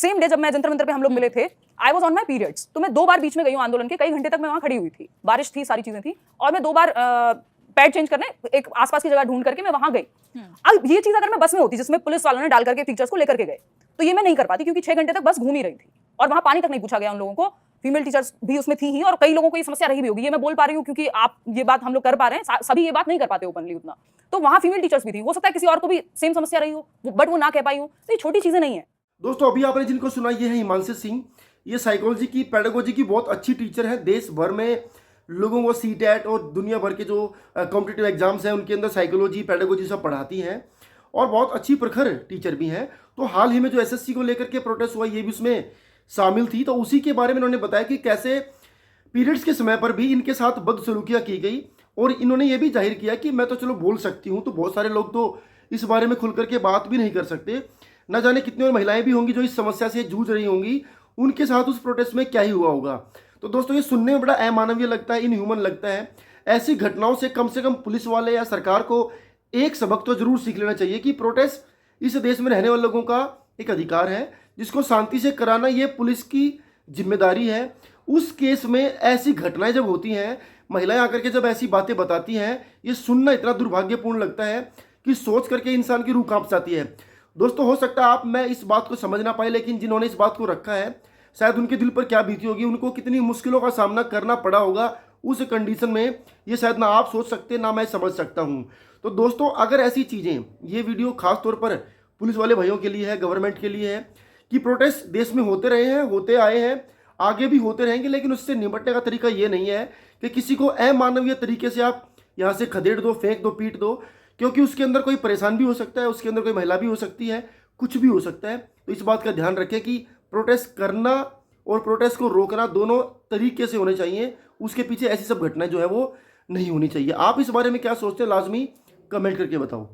Same day जब मैं जंतर मंतर पे हम लोग मिले थे, I was on my periods, तो मैं 2 बार बीच में गई हूँ आंदोलन के, कई घंटे तक मैं वहां खड़ी हुई थी, बारिश थी, सारी चीजें थी, और मैं 2 बार पैड चेंज करने एक आसपास की जगह ढूंढ करके मैं वहां गई। अब ये चीज अगर मैं बस में होती जिसमें पुलिस वालों ने डाल करके टीचर्स को लेकर के गए, तो ये मैं नहीं कर पाती, क्योंकि 6 घंटे तक बस घूम ही रही थी और वहां पानी तक नहीं पूछा गया उन लोगों को। फीमेल टीचर्स भी उसमें थी ही, और कई लोगों को ये समस्या रही भी होगी, ये मैं बोल पा रही हूँ क्योंकि आप ये बात हम लोग कर पा रहे हैं, सभी ये बात नहीं कर पाते ओपनली उतना, तो वहां फीमेल टीचर्स भी थी, हो सकता है किसी और को भी सेम समस्या रही हो, बट वो ना कह पाई हो, तो ये छोटी चीजें नहीं है। दोस्तों अभी आपने जिनको सुना ये है हिमांशु सिंह, ये साइकोलॉजी की पेडागोजी की बहुत अच्छी टीचर है। देश भर में लोगों को सीटेट और दुनिया भर के जो कॉम्पिटिटिव एग्जाम्स हैं उनके अंदर साइकोलॉजी पेडागोजी सब पढ़ाती हैं और बहुत अच्छी प्रखर टीचर भी हैं। तो हाल ही में जो एसएससी को लेकर के प्रोटेस्ट हुआ ये भी उसमें शामिल थी, तो उसी के बारे में इन्होंने बताया कि कैसे पीरियड्स के समय पर भी इनके साथ बदसलूकियाँ की गई, और इन्होंने ये भी जाहिर किया कि मैं तो चलो बोल सकती हूँ, तो बहुत सारे लोग तो इस बारे में खुल करके बात भी नहीं कर सकते। न जाने कितनी और महिलाएं भी होंगी जो इस समस्या से जूझ रही होंगी, उनके साथ उस प्रोटेस्ट में क्या ही हुआ होगा। तो दोस्तों ये सुनने में बड़ा अमानवीय लगता है, इनह्यूमन लगता है। ऐसी घटनाओं से कम पुलिस वाले या सरकार को एक सबक तो जरूर सीख लेना चाहिए कि प्रोटेस्ट इस देश में रहने वाले लोगों का एक अधिकार है, जिसको शांति से कराना ये पुलिस की जिम्मेदारी है। उस केस में ऐसी घटनाएं जब होती हैं, महिलाएं आकर के जब ऐसी बातें बताती हैं, ये सुनना इतना दुर्भाग्यपूर्ण लगता है कि सोच करके इंसान की रूह कांप जाती है। दोस्तों हो सकता है आप मैं इस बात को समझ ना पाए, लेकिन जिन्होंने इस बात को रखा है शायद उनके दिल पर क्या बीती होगी, उनको कितनी मुश्किलों का सामना करना पड़ा होगा उस कंडीशन में, ये शायद ना आप सोच सकते ना मैं समझ सकता हूँ। तो दोस्तों अगर ऐसी चीज़ें, ये वीडियो खास तौर पर पुलिस वाले भाइयों के लिए है, गवर्नमेंट के लिए है कि प्रोटेस्ट देश में होते रहे हैं, होते आए हैं, आगे भी होते रहेंगे, लेकिन उससे निपटने का तरीका ये नहीं है कि किसी को अमानवीय तरीके से आप यहाँ से खदेड़ दो, फेंक दो, पीट दो, क्योंकि उसके अंदर कोई परेशान भी हो सकता है, उसके अंदर कोई महिला भी हो सकती है, कुछ भी हो सकता है। तो इस बात का ध्यान रखें कि प्रोटेस्ट करना और प्रोटेस्ट को रोकना दोनों तरीके से होने चाहिए, उसके पीछे ऐसी सब घटनाएं जो है वो नहीं होनी चाहिए। आप इस बारे में क्या सोचते हैं, लाजमी कमेंट करके बताओ।